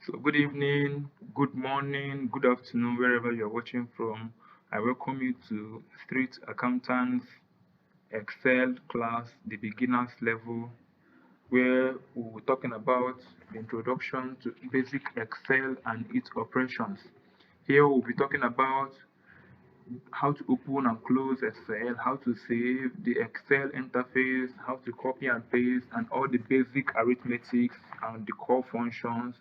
So, good evening, good morning, good afternoon, wherever you're watching from. I welcome you to Street Accountants Excel class, the beginners level, where we'll be talking about the introduction to basic Excel and its operations. Here, we'll be talking about how to open and close Excel, how to save the Excel interface, how to copy and paste, and all the basic arithmetics and the core functions,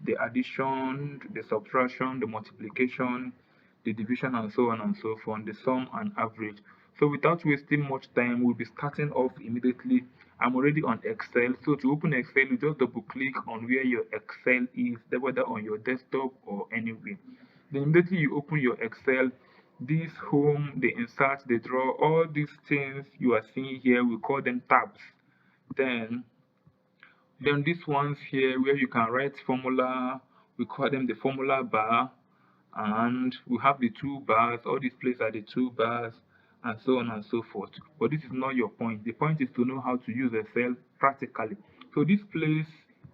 the addition, the subtraction, the multiplication, the division, and so on and so forth, the sum and average. So without wasting much time, we'll be starting off immediately. I'm already on Excel. So to open Excel, you just double click on where your Excel is, whether on your desktop or anywhere. Then immediately you open your Excel, this home, the insert, the draw, all these things you are seeing here, we call them tabs. Then then these ones here where you can write formula, we call them the formula bar, and we have the two bars. All these places are the two bars, and so on and so forth. But this is not your point. The point is to know how to use Excel practically. So this place,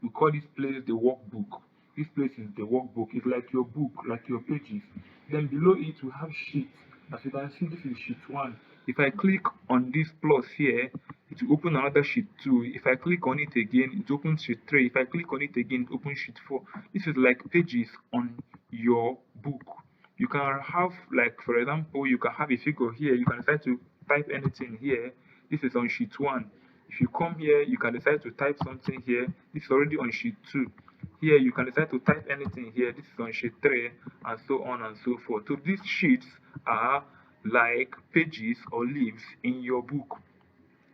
we call this place the workbook. This place is the workbook. It's like your book, like your pages. Then below it we have sheets. As you can see, this is sheet 1. If I click on this plus here, it will open another sheet 2. If I click on it again, it opens sheet 3. If I click on it again, it opens sheet 4. This is like pages on your book. You can have, like, for example, you can have a figure here. You can decide to type anything here. This is on sheet 1. If you come here, you can decide to type something here. This is already on sheet 2. Here, you can decide to type anything here. This is on sheet 3, and so on and so forth. So these sheets are like pages or leaves in your book.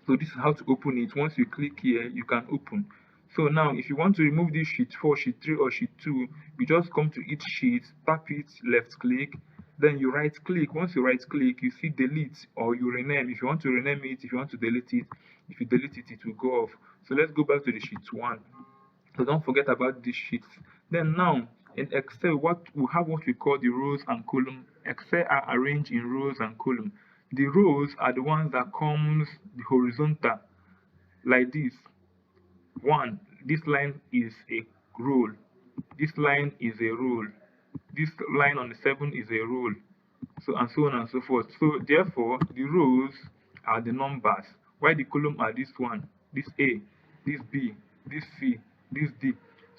So this is how to open it. Once you click here, you can open. So now if you want to remove this sheet 4, sheet 3, or sheet 2, you just come to each sheet, tap it, left click, then you right click. Once you right click, you see delete, or you rename. If you want to rename it, if you want to delete it, if you delete it, it will go off. So let's go back to the sheet 1. So don't forget about these sheets. Then now in Excel, what we have what we call the rows and column. Excel are arranged in rows and column. The rows are the ones that comes the horizontal like this. One, this line is a row. This line is a row. This line on the 7 is a row. So and so on and so forth. So therefore, the rows are the numbers, while the column are this one, this A, this B, this C, this D.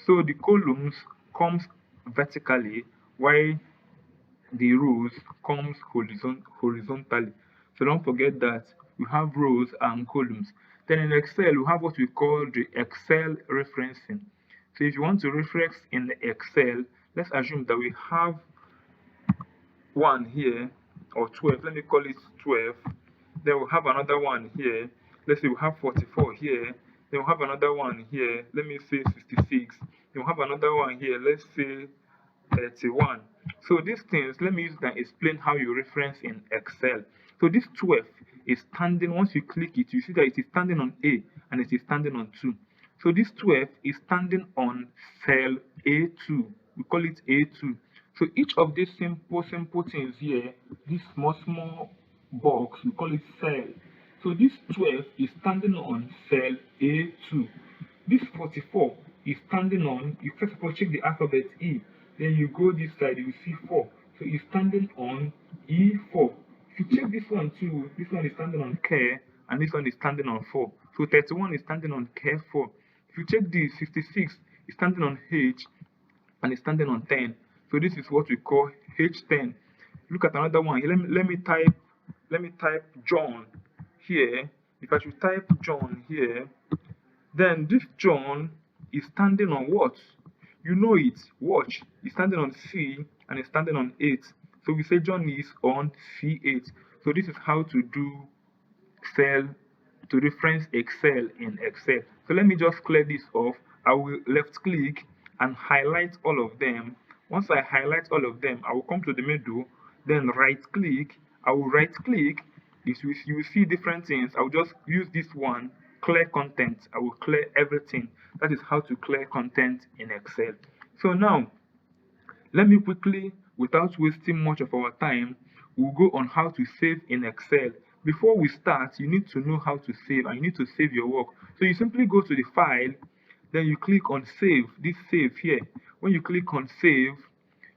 So the columns comes vertically, while the rows comes horizontally. So don't forget that we have rows and columns. Then in Excel, we have what we call the Excel referencing. So if you want to reference in the Excel, let's assume that we have 1 here, or 12. Let me call it 12. Then we'll have another one here. Let's say we have 44 here. Then we'll have another one here. Let me say 66. Then we'll have another one here. Let's say 31. So these things, let me use that explain how you reference in Excel. So this 12 is standing, once you click it, you see that it is standing on A and it is standing on 2. So this 12 is standing on cell A2. We call it A2. So each of these simple things here, this small box, we call it cell. So this 12 is standing on cell A2. This 44 is standing on, you first of all check the alphabet E, then you go this side, you see 4. So it's standing on E4. If you check this one too, this one is standing on K, and this one is standing on 4. So 31 is standing on K4. If you check this, 56 is standing on H, and it's standing on 10. So this is what we call H10. Look at another one. Let me type John here. If I should type John here, then this John is standing on what? You know it. Watch. It's standing on C and it's standing on 8. So we say John is on C8. So this is how to do cell, to reference Excel in Excel. So let me just clear this off. I will left click and highlight all of them. Once I highlight all of them, I will come to the middle, then right click. I will right click. You will see different things. I will just use this one, clear content. I will clear everything. That is how to clear content in Excel. So now, let me quickly, without wasting much of our time, we'll go on how to save in Excel. Before we start, you need to know how to save, and you need to save your work. So you simply go to the file, Then you click on save, this save here. When you click on save,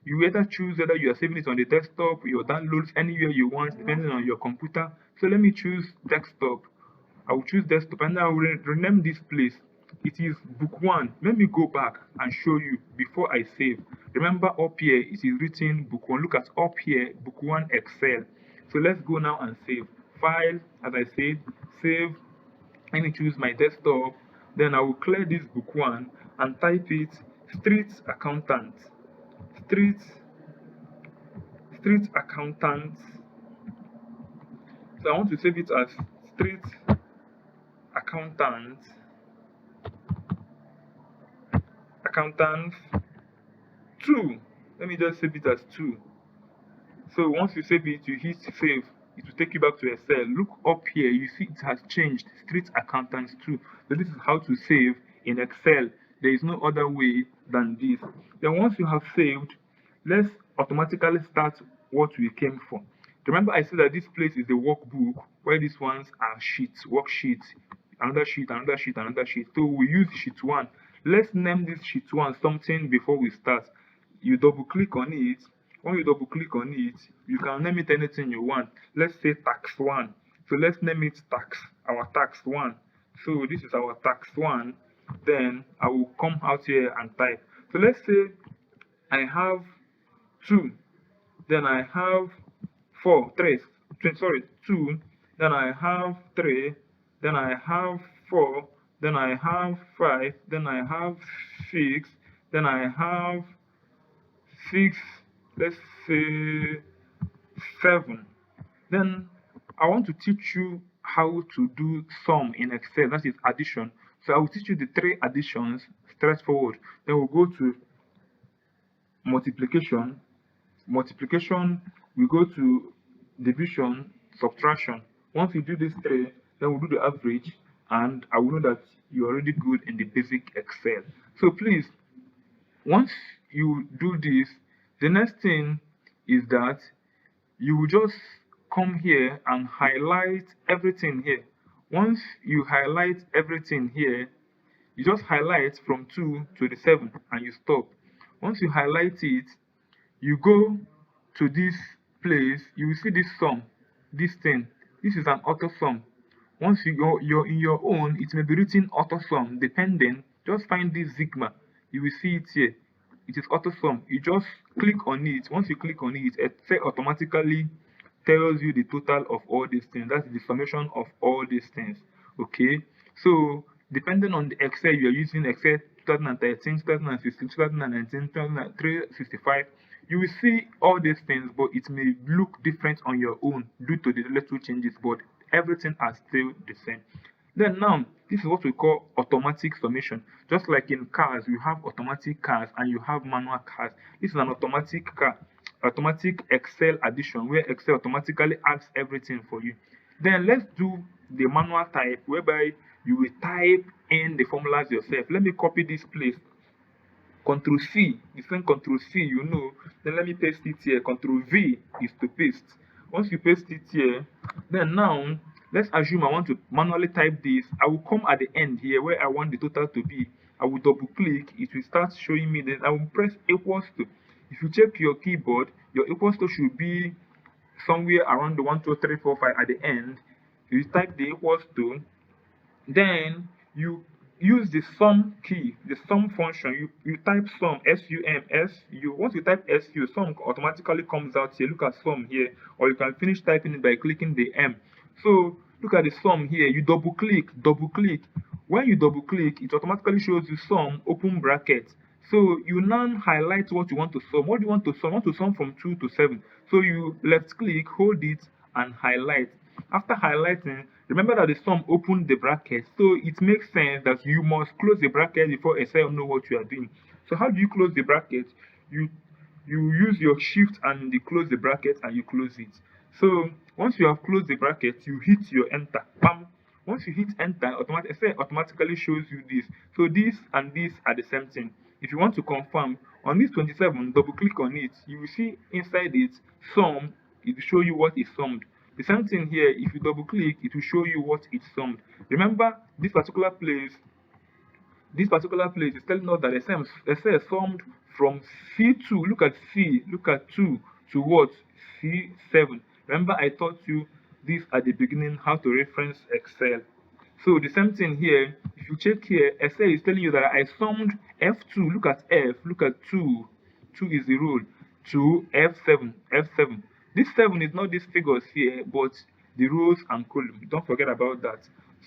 you either choose whether you are saving it on the desktop, your downloads, anywhere you want, depending on your computer. So let me choose desktop. I will choose desktop and I will rename this place. It is book 1. Let me go back and show you before I save. Remember up here it is written book 1. Look at up here, book 1 Excel. So let's go now and save. File, as I said, save. Let me choose my desktop. Then I will clear this book 1 and type it street accountant. Street accountant. So I want to save it as street accountant 2. Let me just save it as 2. So once you save it, you hit save. It will take you back to Excel. Look up here, you see it has changed, street accountants 2. So this is how to save in Excel. There is no other way than this. Then once you have saved, let's automatically start what we came for. Remember I said that this place is the workbook, where these ones are sheets, worksheets, another sheet, another sheet, another sheet. So we use sheet 1. Let's name this sheet 1 something before we start. You double click on it. When you double click on it, you can name it anything you want. Let's say tax 1. So let's name it tax, our tax 1. So this is our tax 1. Then I will come out here and type. So let's say I have 2. Then I have 2. Then I have 3. Then I have 4. Then I have 5. Then I have 6. Then I have 6. Let's say 7. Then I want to teach you how to do sum in Excel, that is addition. So I will teach you the 3 additions straightforward. Then we'll go to multiplication. We go to division, subtraction. Once you do these 3, then we'll do the average, and I will know that you're already good in the basic Excel. So please, once you do this, the next thing is that you will just come here and highlight everything here. Once you highlight everything here, you just highlight from 2 to the 7 and you stop. Once you highlight it, you go to this place, you will see this sum, this thing. This is an auto sum. Once you're in your own, it may be written auto sum, depending. Just find this Sigma. You will see it here. It is auto sum. You just click on it. Once you click on it, Excel automatically tells you the total of all these things. That's the summation of all these things. Okay. So depending on the Excel you're using, Excel 2013, 2016, 2019, 365, you will see all these things, but it may look different on your own due to the little changes, but everything are still the same. Then now, this is what we call automatic summation. Just like in cars, you have automatic cars and you have manual cars. This is an automatic car, automatic Excel addition, where Excel automatically adds everything for you. Then let's do the manual type, whereby you will type in the formulas yourself. Let me copy this place. Control C, you send Control C, you know. Then let me paste it here. Control V is to paste. Once you paste it here, then now let's assume I want to manually type this. I will come at the end here where I want the total to be. I will double click, it will start showing me. Then I will press equals to. If you check your keyboard, your equals to should be somewhere around the 1, 2, 3, 4, 5 at the end. You type the equals to, then you use the sum key, the sum function. You type sum, S-U-M-S-U. Once you type SU, sum automatically comes out here. Look at sum here, or you can finish typing it by clicking the M. So look at the sum here. You double click. When you double click, it automatically shows you sum, open bracket. So you now highlight what you want to sum. What do you want to sum? I want to sum from 2 to 7. So you left click, hold it, and highlight. After highlighting, remember that the sum opened the bracket, so it makes sense that you must close the bracket before Excel know what you are doing. So how do you close the bracket? You use your shift and you close the bracket and you close it. So once you have closed the bracket, you hit your enter. Bam. Once you hit enter, Excel automatically shows you this. So this and this are the same thing. If you want to confirm, on this 27, double click on it. You will see inside it sum. It will show you what is summed. The same thing here, if you double click, it will show you what is summed. Remember, this particular place, this particular place is telling us that Excel summed from C2. Look at C, look at 2 to what? C7. Remember, I taught you this at the beginning, how to reference Excel. So the same thing here, if you check here, Excel is telling you that I summed F2, look at F, look at 2, 2 is the rule, to F7, F7. This 7 is not these figures here, but the rows and columns. Don't forget about that.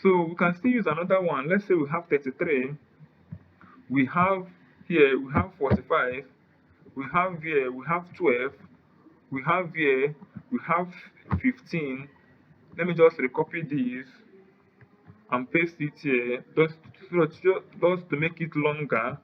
So we can still use another one. Let's say we have 33, we have here, we have 45, we have here, we have 12, we have here, we have 15. Let me just recopy these and paste it here just to make it longer.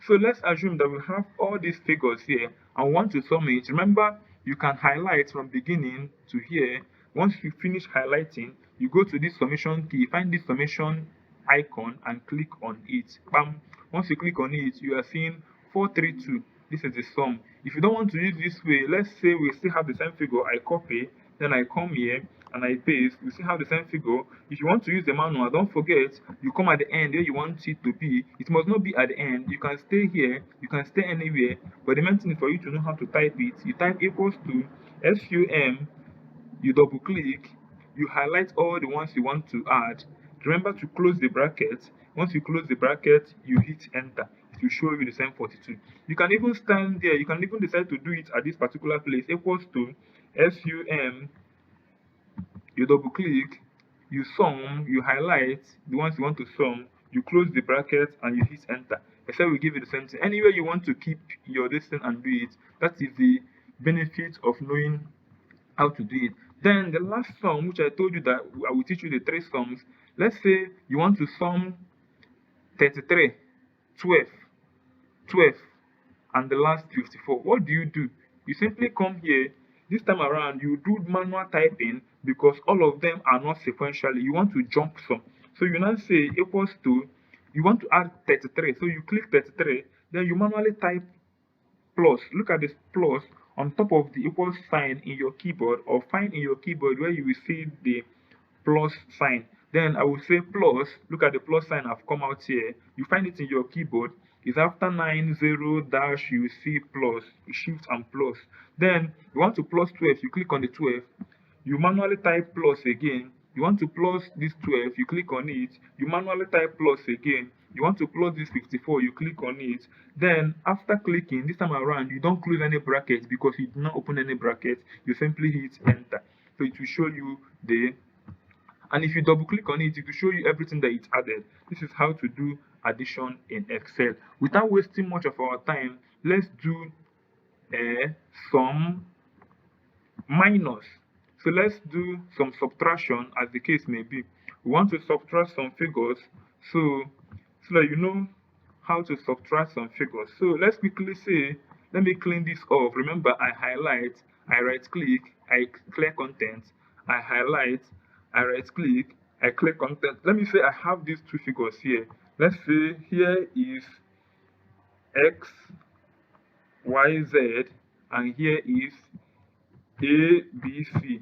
So let's assume that we have all these figures here and want to sum it. Remember, you can highlight from beginning to here. Once you finish highlighting, you go to this summation key, find this summation icon and click on it. Bam. Once you click on it, you are seeing 432. This is the sum. If you don't want to use this way, let's say we still have the same figure, I copy, then I come here and I paste, you still have the same figure. If you want to use the manual, don't forget, you come at the end where you want it to be. It must not be at the end. You can stay here, you can stay anywhere, but the main thing is for you to know how to type it. You type equals to SUM, you double click, you highlight all the ones you want to add. Remember to close the bracket. Once you close the bracket, you hit enter. It will show you the same 42. You can even stand there, you can even decide to do it at this particular place, equals to SUM, you double click, you sum, you highlight the ones you want to sum, you close the bracket and you hit enter. Excel will give you the same thing. Anywhere you want to keep your distance and do it, that is the benefit of knowing how to do it. Then the last sum, which I told you that I will teach you the 3 sums. Let's say you want to sum 33, 12, 12, and the last 54. What do? You simply come here. This time around, you do manual typing because all of them are not sequentially. You want to jump some. So you now say equals to, you want to add 33. So you click 33, then you manually type plus. Look at this plus on top of the equal sign in your keyboard, or find in your keyboard where you will see the plus sign. Then I will say plus. Look at the plus sign I've come out here. You find it in your keyboard. It's after 90 dash, you see plus, shift and plus. Then you want to plus 12, you click on the 12. You manually type plus again. You want to plus this 12, you click on it. You manually type plus again. You want to plus this 54, you click on it. Then after clicking, this time around, you don't close any brackets because you do not open any brackets. You simply hit enter. So it will show you the, and if you double click on it, it will show you everything that it's added. This is how to do addition in Excel. Without wasting much of our time, let's do some minus. So let's do some subtraction, as the case may be. We want to subtract some figures, so that you know how to subtract some figures. So let's quickly say, let me clean this off. Remember, I highlight, I right click, I clear content, I highlight, I right click, I clear content. Let me say I have these 2 figures here. Let's say here is X, Y, Z, and here is A, B, C.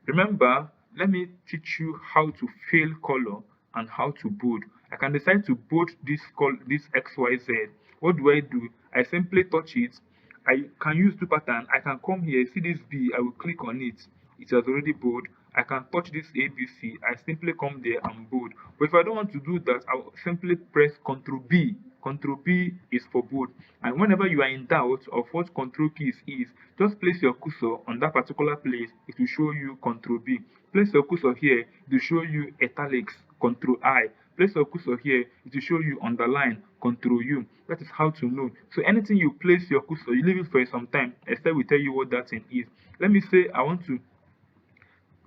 Remember, let me teach you how to fill color and how to bold. I can decide to bold this X, Y, Z. What do? I simply touch it. I can use 2 patterns. I can come here, see this B, I will click on it. It has already bold. I can touch this ABC. I simply come there and bold. But if I don't want to do that, I'll simply press Ctrl B. Ctrl B is for bold. And whenever you are in doubt of what Ctrl keys is, just place your cursor on that particular place. It will show you Ctrl B. Place your cursor here. It will show you italics. Ctrl I. Place your cursor here. It will show you underline. Ctrl U. That is how to know. So anything you place your cursor, you leave it for some time. Excel will tell you what that thing is. Let me say I want to,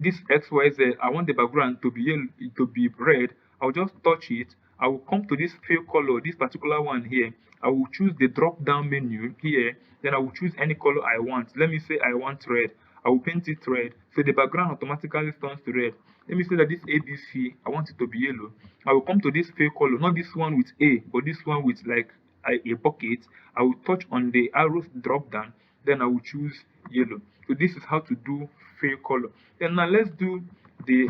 this XYZ, I want the background to be yellow, to be red. I'll just touch it. I will come to this fill color, this particular one here. I will choose the drop down menu here. Then I will choose any color I want. Let me say I want red. I will paint it red. So the background automatically turns to red. Let me say that this ABC, I want it to be yellow. I will come to this fill color, not this one with A, but this one with like a bucket. I will touch on the arrows drop down. Then I will choose yellow. So this is how to do fill color. And now let's do the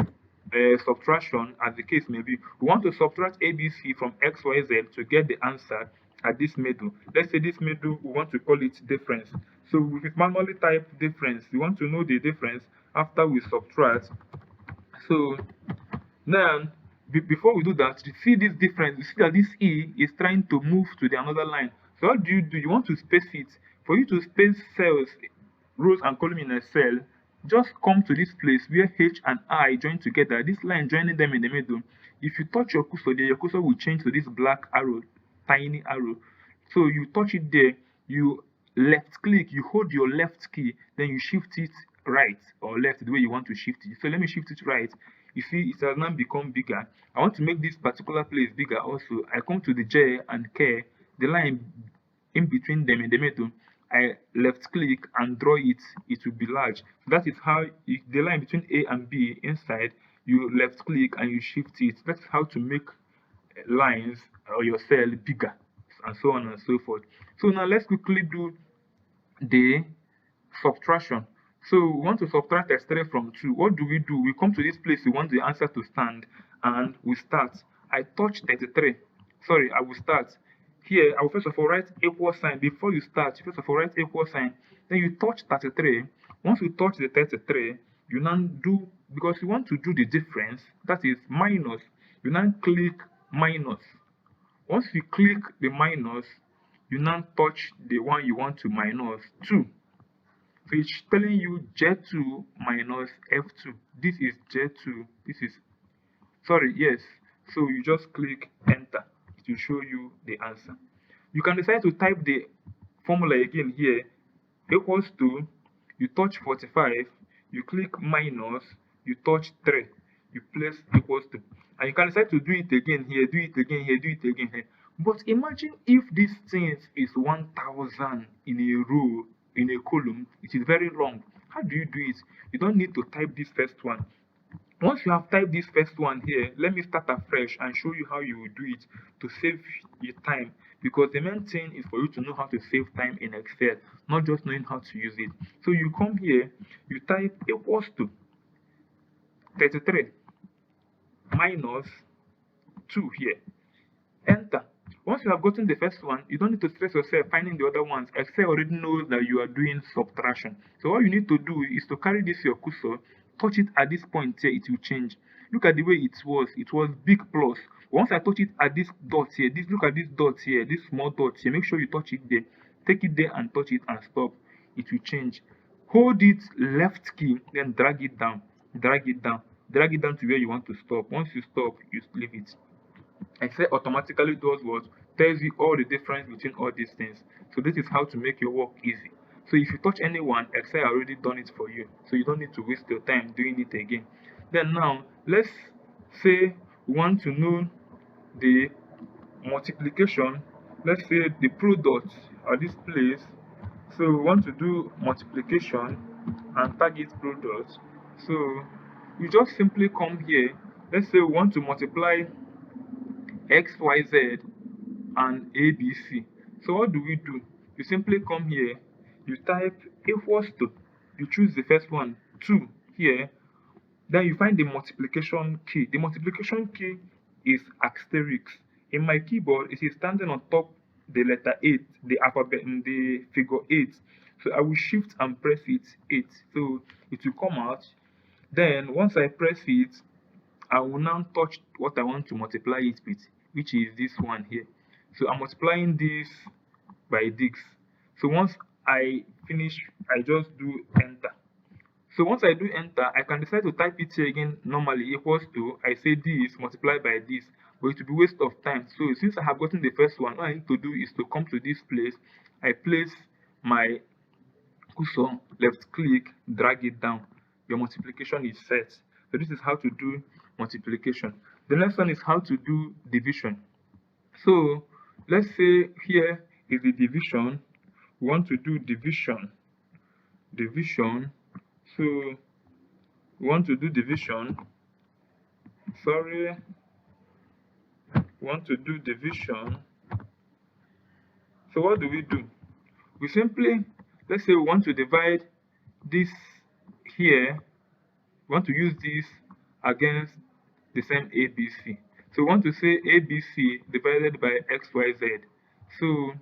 subtraction, as the case may be. We want to subtract ABC from XYZ to get the answer at this middle. Let's say this middle, we want to call it difference. So we manually type difference. We want to know the difference after we subtract. So now, before we do that, you see this difference. You see that this E is trying to move to the another line. So what do? You want to space it. For you to space cells, rows and column in a cell, just come to this place where H and I join together. This line joining them in the middle. If you touch your cursor there, your cursor will change to this black arrow, tiny arrow. So you touch it there, you left click, you hold your left key, then you shift it right or left the way you want to shift it. So let me shift it right. You see it has now become bigger. I want to make this particular place bigger also. I come to the J and K, the line in between them in the middle. I left click and draw it, it will be large. That is how the line between A and B inside, you left click and you shift it. That's how to make lines or your cell bigger, and so on and so forth. So now let's quickly do the subtraction. So we want to subtract x3 from 2. What do? We come to this place, we want the answer to stand, and we start. I touch 33. Sorry, I will start. Here, I will first of all write equal sign. Before you start, you first of all write equal sign. Then you touch 33. Once you touch the 33, you now do, because you want to do the difference, that is minus, you now click minus. Once you click the minus, you now touch the one you want to minus, 2. So it's telling you J2 minus F2. This is J2. This is, sorry, yes. So you just click enter to show you the answer. You can decide to type the formula again here, equals to, you touch 45, you click minus, you touch 3, you place equals to. And you can decide to do it again here, do it again here, do it again here. But imagine if this thing is 1000 in a row, in a column, it is very long. How do you do it? You don't need to type this first one. Once you have typed this first one here, let me start afresh and show you how you will do it to save your time. Because the main thing is for you to know how to save time in Excel, not just knowing how to use it. So you come here, you type equals to 33 minus 2 here. Enter. Once you have gotten the first one, you don't need to stress yourself finding the other ones. Excel already knows that you are doing subtraction. So all you need to do is to carry this your cursor, touch it at this point here, it will change. Look at the way it was big plus. Once I touch it at this dot here, look at this dot here, this small dot here, make sure you touch it there. Take it there and touch it and stop. It will change. Hold it left key, then drag it down, drag it down, drag it down to where you want to stop. Once you stop, you leave it. Excel automatically does what? Tells you all the difference between all these things. So this is how to make your work easy. So if you touch anyone, Excel already done it for you. So you don't need to waste your time doing it again. Then now, let's say we want to know the multiplication. Let's say the product at this place. So we want to do multiplication and target product. So you just simply come here. Let's say we want to multiply XYZ and ABC. So what do? You simply come here, you type equals to, you choose the first one, 2 here, then you find the multiplication key. The multiplication key is asterisk. In my keyboard, it is standing on top the letter 8, the alphabet in the figure 8. So I will shift and press it 8. So it will come out. Then once I press it, I will now touch what I want to multiply it with, which is this one here. So I'm multiplying this by this. So once I finish, I just do enter. So once I do enter, I can decide to type it here again normally, equals to, I say this multiplied by this, but it will be waste of time. So since I have gotten the first one, what I need to do is to come to this place, I place my cursor, left click, drag it down. Your multiplication is set. So this is how to do multiplication. The next one is how to do division. So let's say here is the division. We want to do division. So we want to do division. Sorry. We want to do division. So what do? We simply, let's say we want to divide this here. We want to use this against the same ABC. So we want to say ABC divided by XYZ. So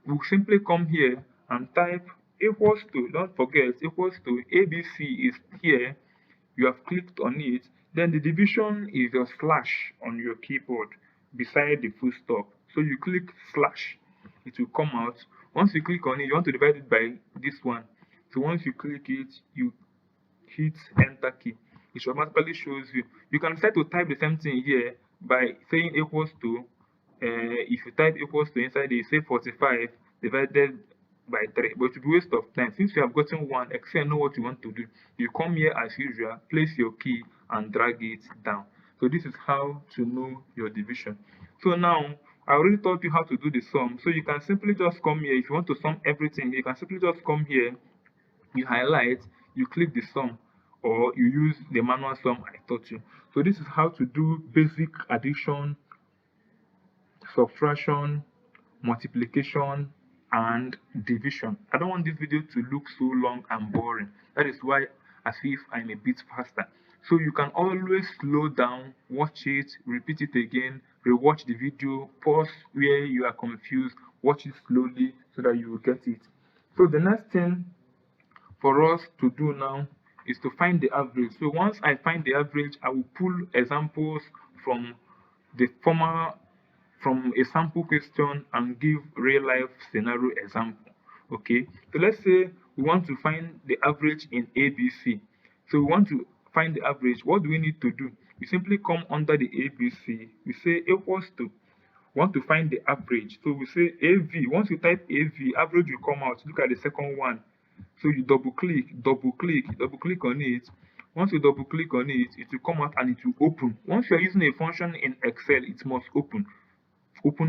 we'll simply come here and type equals to, don't forget, equals to ABC is here. You have clicked on it. Then the division is your slash on your keyboard beside the full stop. So you click slash, it will come out. Once you click on it, you want to divide it by this one. So once you click it, you hit enter key. It automatically shows you. You can start to type the same thing here by saying equals to. If you type equals to inside it, say 45 divided by 3, but it will be waste of time. Since you have gotten one, Excel know what you want to do. You come here as usual, place your key and drag it down. So this is how to know your division. So now I already taught you how to do the sum. So you can simply just come here. If you want to sum everything, you can simply just come here, you highlight, you click the sum, or you use the manual sum I taught you. So this is how to do basic addition, subtraction, multiplication, and division. I don't want this video to look so long and boring. That is why as if I'm a bit faster. So you can always slow down, watch it, repeat it again, rewatch the video, pause where you are confused, watch it slowly so that you will get it. So the next thing for us to do now is to find the average. So once I find the average, I will pull examples from the former from a sample question and give real life scenario example. Okay, so let's say we want to find the average in ABC. So we want to find the average. What do we need to do? We simply come under the ABC, we say equals to, want to find the average. So we say AV. Once you type AV, average will come out. Look at the second one. So you double click on it. Once you double click on it, it will come out and it will open. Once you are using a function in Excel, it must open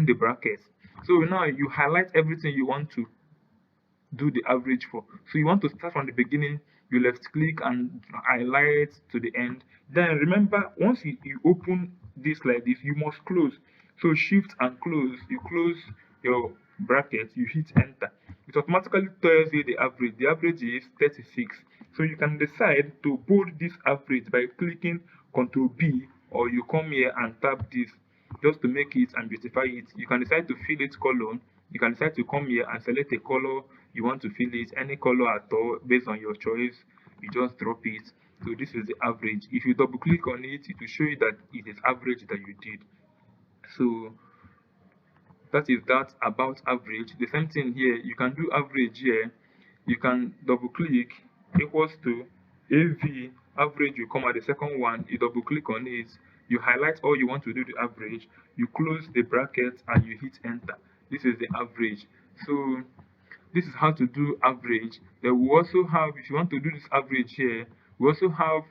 the brackets. So now you highlight everything you want to do the average for. So you want to start from the beginning, you left click and highlight to the end. Then remember, once you open this like this, you must close. So shift and close, you close your bracket, you hit enter. It automatically tells you the average. The average is 36. So you can decide to bold this average by clicking Ctrl B, or you come here and tap this just to make it and beautify it. You can decide to fill it color. You can decide to come here and select a color you want to fill it, any color at all based on your choice. You just drop it. So this is the average. If you double click on it, it will show you that it is average that you did. So that is that about average. The same thing here, you can do average here. You can double click equals to AV, average will come at the second one. You double click on it, you highlight all you want to do the average, you close the bracket and you hit enter. This is the average. So this is how to do average. Then we also have, if you want to do this average here, we also have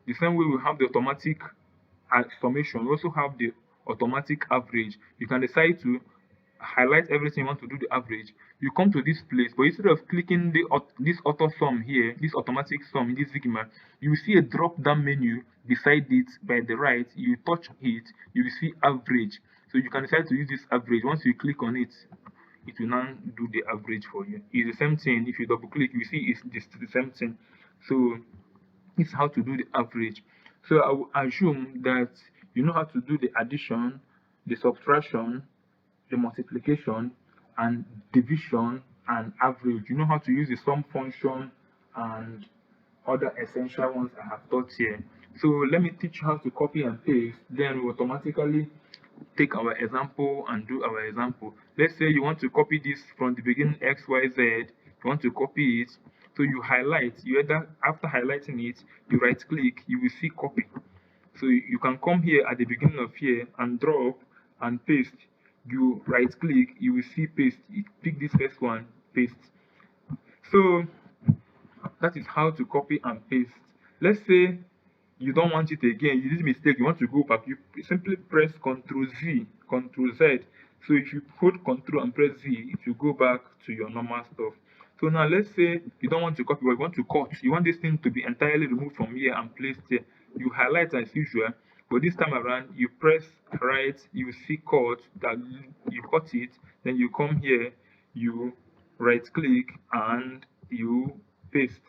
the same way we have the automatic summation. We also have the automatic average. You can decide to highlight everything you want to do the average. You come to this place, but instead of clicking this auto sum here, this automatic sum in this Figma, you will see a drop down menu beside it by the right. You touch it, you will see average. So you can decide to use this average. Once you click on it, it will now do the average for you. It's the same thing. If you double click, you see it's the same thing. So it's how to do the average. So I will assume that you know how to do the addition, the subtraction, the multiplication, and division, and average. You know how to use the sum function and other essential ones I have taught here. So let me teach you how to copy and paste. Then we automatically take our example and do our example. Let's say you want to copy this from the beginning XYZ, you want to copy it. So you highlight, you either after highlighting it, you right click, you will see copy. So you can come here at the beginning of here and drop and paste. You right click, you will see paste. You pick this first one, paste. So that is how to copy and paste. Let's say you don't want it again, you did a mistake, you want to go back, you simply press Ctrl Z, Ctrl Z. So if you hold Ctrl and press Z, it will go back to your normal stuff. So now let's say you don't want to copy, but you want to cut. You want this thing to be entirely removed from here and placed here. You highlight as usual, but this time around you press right, you see cut, that you cut it, then you come here, you right click and you paste.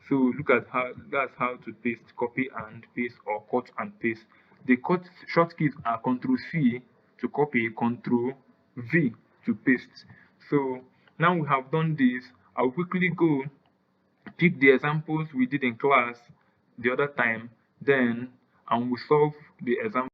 So look at that's how to paste, copy and paste, or cut and paste. The cut short keys are Ctrl C to copy, Ctrl V to paste. So now we have done this, I'll quickly go pick the examples we did in class the other time, then and we solve the example